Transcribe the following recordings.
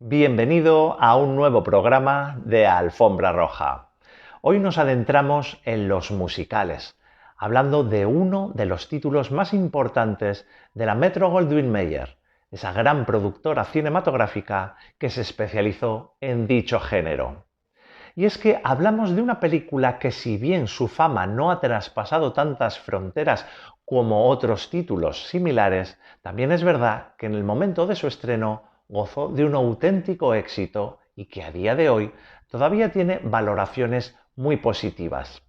Bienvenido a un nuevo programa de Alfombra Roja. Hoy nos adentramos en los musicales, hablando de uno de los títulos más importantes de la Metro-Goldwyn-Mayer, esa gran productora cinematográfica que se especializó en dicho género. Y es que hablamos de una película que, si bien su fama no ha traspasado tantas fronteras como otros títulos similares, también es verdad que en el momento de su estreno gozó de un auténtico éxito y que a día de hoy todavía tiene valoraciones muy positivas.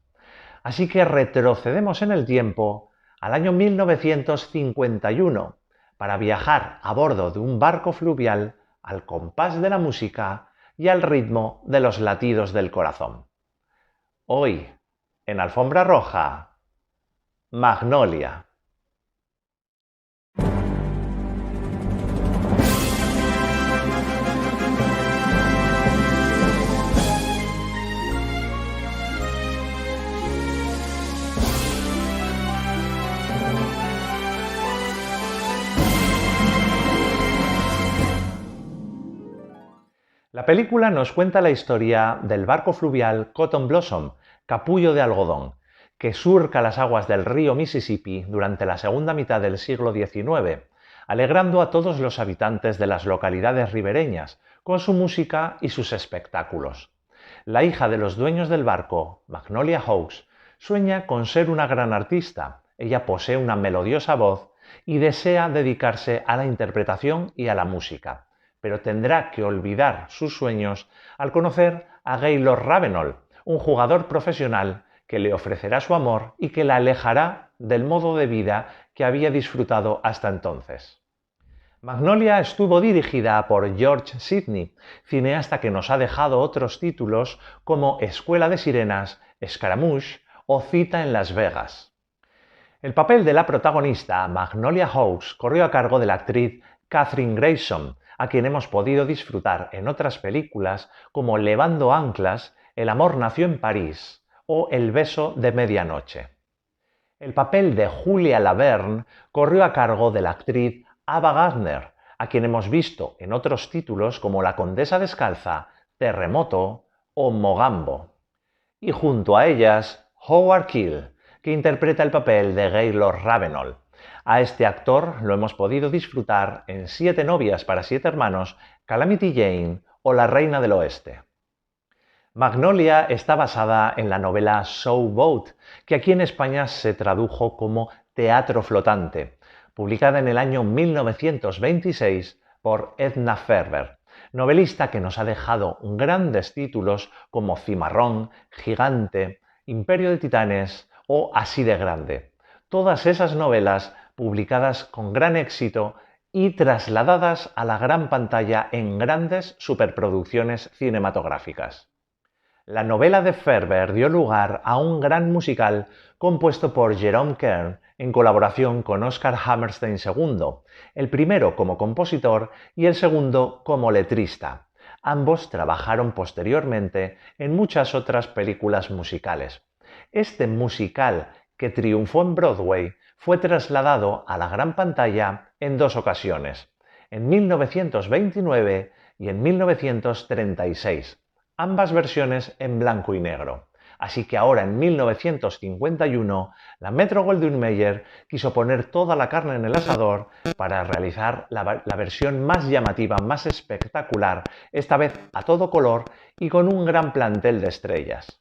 Así que retrocedemos en el tiempo al año 1951 para viajar a bordo de un barco fluvial al compás de la música y al ritmo de los latidos del corazón. Hoy, en Alfombra Roja, Magnolia. La película nos cuenta la historia del barco fluvial Cotton Blossom, capullo de algodón, que surca las aguas del río Mississippi durante la segunda mitad del siglo XIX, alegrando a todos los habitantes de las localidades ribereñas con su música y sus espectáculos. La hija de los dueños del barco, Magnolia Hawkes, sueña con ser una gran artista. Ella posee una melodiosa voz y desea dedicarse a la interpretación y a la música, pero tendrá que olvidar sus sueños al conocer a Gaylord Ravenel, un jugador profesional que le ofrecerá su amor y que la alejará del modo de vida que había disfrutado hasta entonces. Magnolia estuvo dirigida por George Sidney, cineasta que nos ha dejado otros títulos como Escuela de Sirenas, Scaramouche o Cita en Las Vegas. El papel de la protagonista, Magnolia Hawkes, corrió a cargo de la actriz Kathryn Grayson, a quien hemos podido disfrutar en otras películas como Levando anclas, El amor nació en París o El beso de medianoche. El papel de Julia Laverne corrió a cargo de la actriz Ava Gardner, a quien hemos visto en otros títulos como La condesa descalza, Terremoto o Mogambo. Y junto a ellas, Howard Keel, que interpreta el papel de Gaylord Ravenel. A este actor lo hemos podido disfrutar en Siete novias para siete hermanos, Calamity Jane o La reina del oeste. Magnolia está basada en la novela Showboat, que aquí en España se tradujo como Teatro flotante, publicada en el año 1926 por Edna Ferber, novelista que nos ha dejado grandes títulos como Cimarrón, Gigante, Imperio de Titanes o Así de grande. Todas esas novelas publicadas con gran éxito y trasladadas a la gran pantalla en grandes superproducciones cinematográficas. La novela de Ferber dio lugar a un gran musical compuesto por Jerome Kern en colaboración con Oscar Hammerstein II, el primero como compositor y el segundo como letrista. Ambos trabajaron posteriormente en muchas otras películas musicales. Este musical, que triunfó en Broadway, fue trasladado a la gran pantalla en dos ocasiones, en 1929 y en 1936, ambas versiones en blanco y negro. Así que ahora, en 1951, la Metro-Goldwyn-Mayer quiso poner toda la carne en el asador para realizar la versión más llamativa, más espectacular, esta vez a todo color y con un gran plantel de estrellas.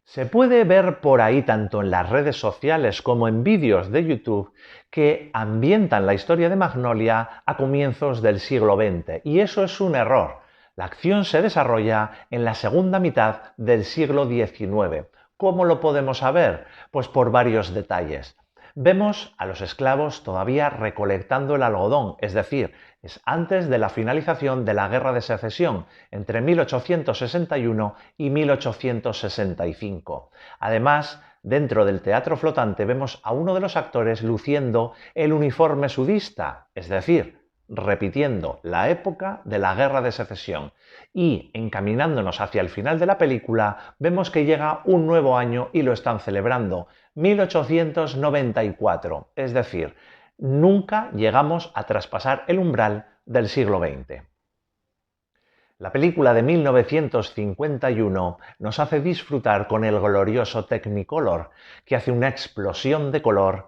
Se puede ver por ahí tanto en las redes sociales como en vídeos de YouTube que ambientan la historia de Magnolia a comienzos del siglo XX, y eso es un error. La acción se desarrolla en la segunda mitad del siglo XIX. ¿Cómo lo podemos saber? Pues por varios detalles. Vemos a los esclavos todavía recolectando el algodón, es decir, es antes de la finalización de la Guerra de Secesión, entre 1861 y 1865. Además, dentro del teatro flotante vemos a uno de los actores luciendo el uniforme sudista, es decir, repitiendo la época de la Guerra de Secesión. Y, encaminándonos hacia el final de la película, vemos que llega un nuevo año y lo están celebrando, 1894, es decir, nunca llegamos a traspasar el umbral del siglo XX. La película de 1951 nos hace disfrutar con el glorioso Technicolor, que hace una explosión de color,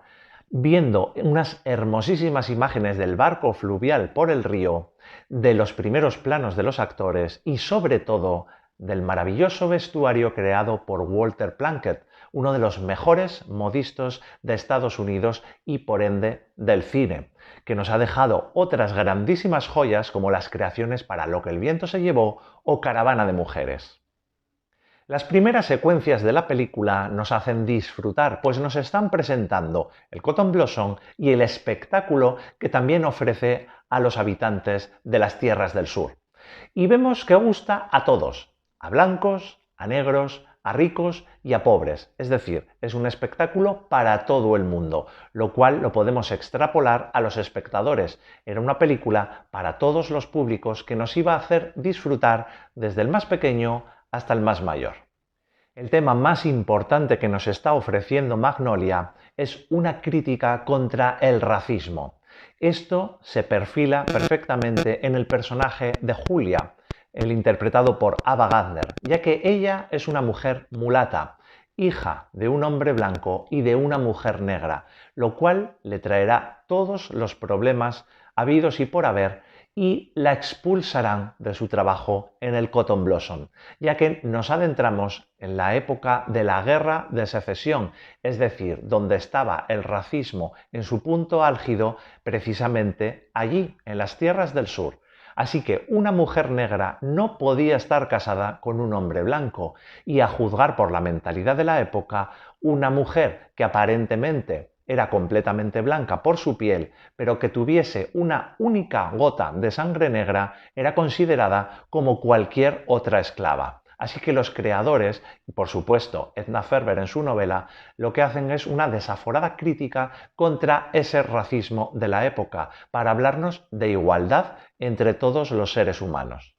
viendo unas hermosísimas imágenes del barco fluvial por el río, de los primeros planos de los actores y sobre todo del maravilloso vestuario creado por Walter Plunkett, uno de los mejores modistas de Estados Unidos y por ende del cine, que nos ha dejado otras grandísimas joyas como las creaciones para Lo que el viento se llevó o Caravana de mujeres. Las primeras secuencias de la película nos hacen disfrutar, pues nos están presentando el Cotton Blossom y el espectáculo que también ofrece a los habitantes de las tierras del sur. Y vemos que gusta a todos, a blancos, a negros, a ricos y a pobres. Es decir, es un espectáculo para todo el mundo, lo cual lo podemos extrapolar a los espectadores. Era una película para todos los públicos que nos iba a hacer disfrutar desde el más pequeño hasta el más mayor. El tema más importante que nos está ofreciendo Magnolia es una crítica contra el racismo. Esto se perfila perfectamente en el personaje de Julia, el interpretado por Ava Gardner, ya que ella es una mujer mulata, hija de un hombre blanco y de una mujer negra, lo cual le traerá todos los problemas habidos y por haber y la expulsarán de su trabajo en el Cotton Blossom, ya que nos adentramos en la época de la Guerra de Secesión, es decir, donde estaba el racismo en su punto álgido precisamente allí, en las tierras del sur. Así que una mujer negra no podía estar casada con un hombre blanco y, a juzgar por la mentalidad de la época, una mujer que aparentemente era completamente blanca por su piel, pero que tuviese una única gota de sangre negra, era considerada como cualquier otra esclava. Así que los creadores, y por supuesto Edna Ferber en su novela, lo que hacen es una desaforada crítica contra ese racismo de la época, para hablarnos de igualdad entre todos los seres humanos.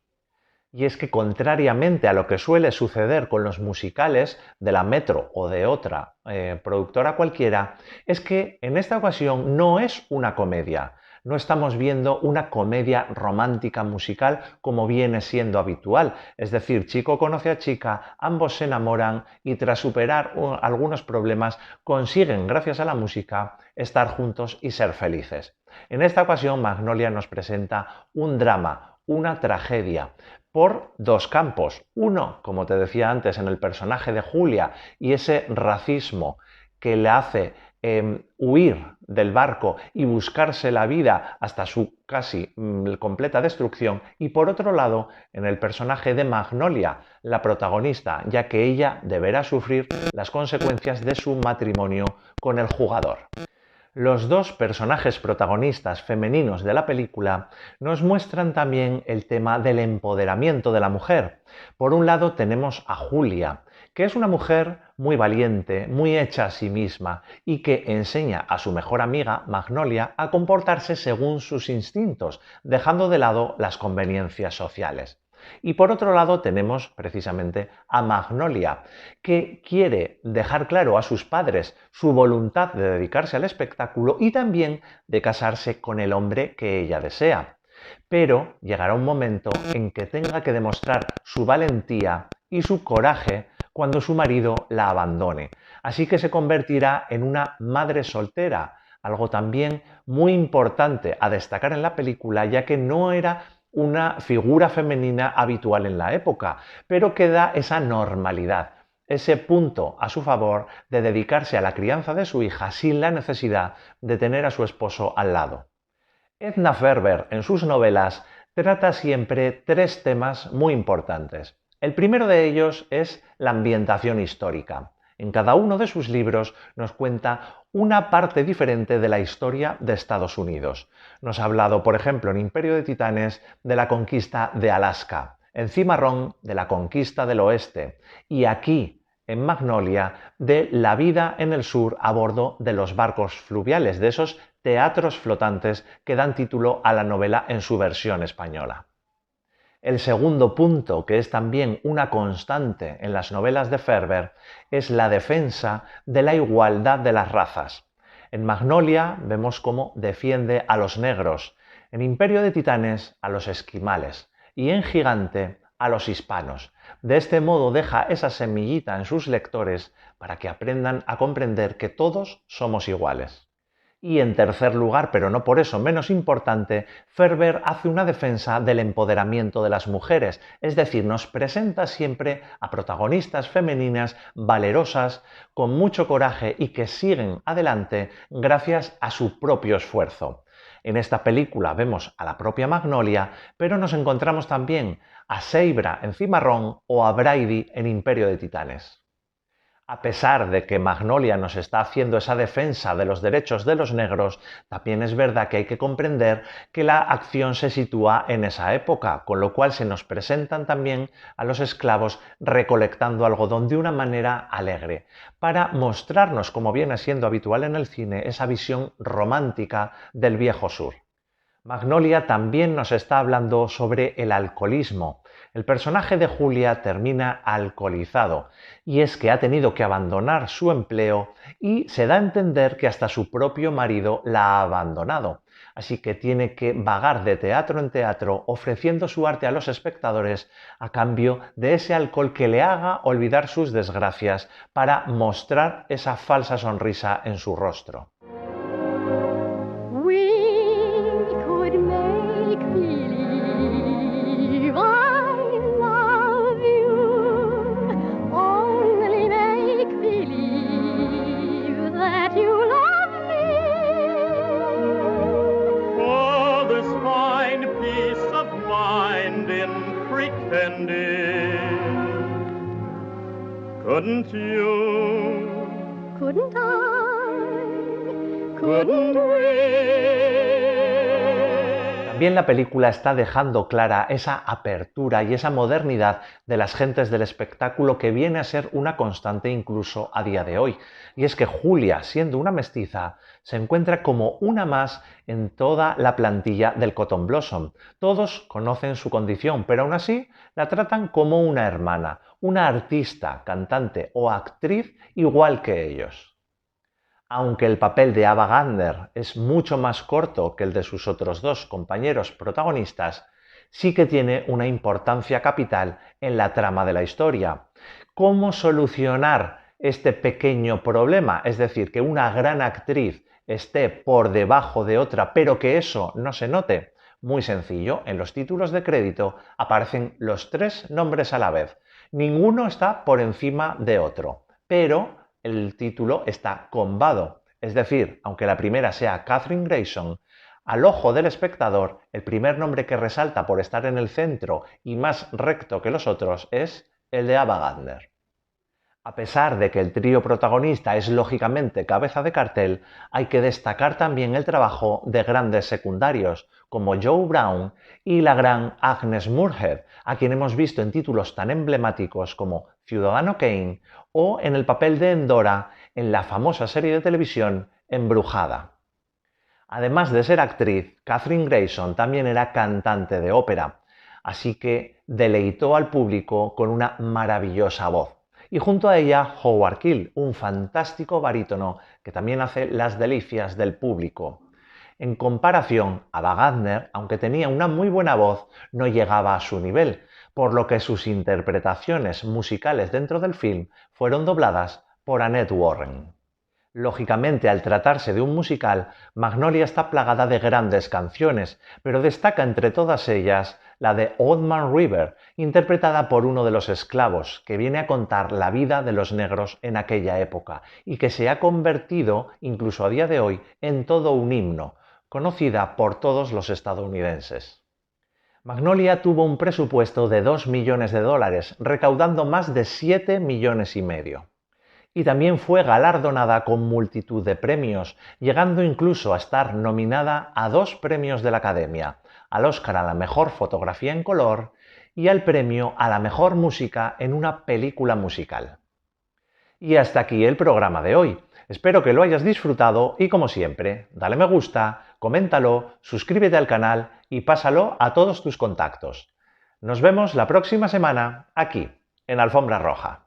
Y es que, contrariamente a lo que suele suceder con los musicales de la Metro o de otra productora cualquiera, es que en esta ocasión no es una comedia. No estamos viendo una comedia romántica musical como viene siendo habitual. Es decir, chico conoce a chica, ambos se enamoran y tras superar algunos problemas consiguen, gracias a la música, estar juntos y ser felices. En esta ocasión, Magnolia nos presenta un drama, una tragedia, por dos campos. Uno, como te decía antes, en el personaje de Julia y ese racismo que le hace huir del barco y buscarse la vida hasta su casi completa destrucción, y por otro lado en el personaje de Magnolia, la protagonista, ya que ella deberá sufrir las consecuencias de su matrimonio con el jugador. Los dos personajes protagonistas femeninos de la película nos muestran también el tema del empoderamiento de la mujer. Por un lado tenemos a Julia, que es una mujer muy valiente, muy hecha a sí misma y que enseña a su mejor amiga, Magnolia, a comportarse según sus instintos, dejando de lado las conveniencias sociales. Y por otro lado tenemos precisamente a Magnolia, que quiere dejar claro a sus padres su voluntad de dedicarse al espectáculo y también de casarse con el hombre que ella desea. Pero llegará un momento en que tenga que demostrar su valentía y su coraje cuando su marido la abandone. Así que se convertirá en una madre soltera, algo también muy importante a destacar en la película, ya que no era una figura femenina habitual en la época, pero que da esa normalidad, ese punto a su favor de dedicarse a la crianza de su hija sin la necesidad de tener a su esposo al lado. Edna Ferber, en sus novelas, trata siempre tres temas muy importantes. El primero de ellos es la ambientación histórica. En cada uno de sus libros nos cuenta una parte diferente de la historia de Estados Unidos. Nos ha hablado, por ejemplo, en Imperio de Titanes, de la conquista de Alaska, en Cimarrón, de la conquista del oeste, y aquí, en Magnolia, de la vida en el sur a bordo de los barcos fluviales, de esos teatros flotantes que dan título a la novela en su versión española. El segundo punto, que es también una constante en las novelas de Ferber, es la defensa de la igualdad de las razas. En Magnolia vemos cómo defiende a los negros, en Imperio de Titanes a los esquimales, y en gigante a los hispanos. De este modo deja esa semillita en sus lectores para que aprendan a comprender que todos somos iguales. Y en tercer lugar, pero no por eso menos importante, Ferber hace una defensa del empoderamiento de las mujeres, es decir, nos presenta siempre a protagonistas femeninas valerosas, con mucho coraje y que siguen adelante gracias a su propio esfuerzo. En esta película vemos a la propia Magnolia, pero nos encontramos también a Seibra en Cimarrón o a Brady en Imperio de Titanes. A pesar de que Magnolia nos está haciendo esa defensa de los derechos de los negros, también es verdad que hay que comprender que la acción se sitúa en esa época, con lo cual se nos presentan también a los esclavos recolectando algodón de una manera alegre, para mostrarnos, como viene siendo habitual en el cine, esa visión romántica del viejo sur. Magnolia también nos está hablando sobre el alcoholismo. El personaje de Julia termina alcoholizado y es que ha tenido que abandonar su empleo y se da a entender que hasta su propio marido la ha abandonado. Así que tiene que vagar de teatro en teatro ofreciendo su arte a los espectadores a cambio de ese alcohol que le haga olvidar sus desgracias para mostrar esa falsa sonrisa en su rostro. Couldn't you? Couldn't I? Couldn't we? También la película está dejando clara esa apertura y esa modernidad de las gentes del espectáculo que viene a ser una constante incluso a día de hoy. Y es que Julia, siendo una mestiza, se encuentra como una más en toda la plantilla del Cotton Blossom. Todos conocen su condición, pero aún así la tratan como una hermana, una artista, cantante o actriz igual que ellos. Aunque el papel de Ava Gardner es mucho más corto que el de sus otros dos compañeros protagonistas, sí que tiene una importancia capital en la trama de la historia. ¿Cómo solucionar este pequeño problema? Es decir, que una gran actriz esté por debajo de otra, pero que eso no se note. Muy sencillo, en los títulos de crédito aparecen los tres nombres a la vez. Ninguno está por encima de otro, pero el título está combado, es decir, aunque la primera sea Kathryn Grayson, al ojo del espectador, el primer nombre que resalta por estar en el centro y más recto que los otros es el de Ava Gardner. A pesar de que el trío protagonista es lógicamente cabeza de cartel, hay que destacar también el trabajo de grandes secundarios, como Joe Brown y la gran Agnes Moorehead, a quien hemos visto en títulos tan emblemáticos como Ciudadano Kane o en el papel de Endora en la famosa serie de televisión Embrujada. Además de ser actriz, Kathryn Grayson también era cantante de ópera, así que deleitó al público con una maravillosa voz. Y junto a ella Howard Keel, un fantástico barítono que también hace las delicias del público. En comparación, Ava Gardner, aunque tenía una muy buena voz, no llegaba a su nivel, por lo que sus interpretaciones musicales dentro del film fueron dobladas por Annette Warren. Lógicamente, al tratarse de un musical, Magnolia está plagada de grandes canciones, pero destaca entre todas ellas la de Old Man River, interpretada por uno de los esclavos, que viene a contar la vida de los negros en aquella época y que se ha convertido, incluso a día de hoy, en todo un himno, conocida por todos los estadounidenses. Magnolia tuvo un presupuesto de $2 millones, recaudando más de 7,5 millones. Y también fue galardonada con multitud de premios, llegando incluso a estar nominada a 2 premios de la Academia, al Oscar a la mejor fotografía en color y al premio a la mejor música en una película musical. Y hasta aquí el programa de hoy. Espero que lo hayas disfrutado y, como siempre, dale me gusta, coméntalo, suscríbete al canal y pásalo a todos tus contactos. Nos vemos la próxima semana aquí, en Alfombra Roja.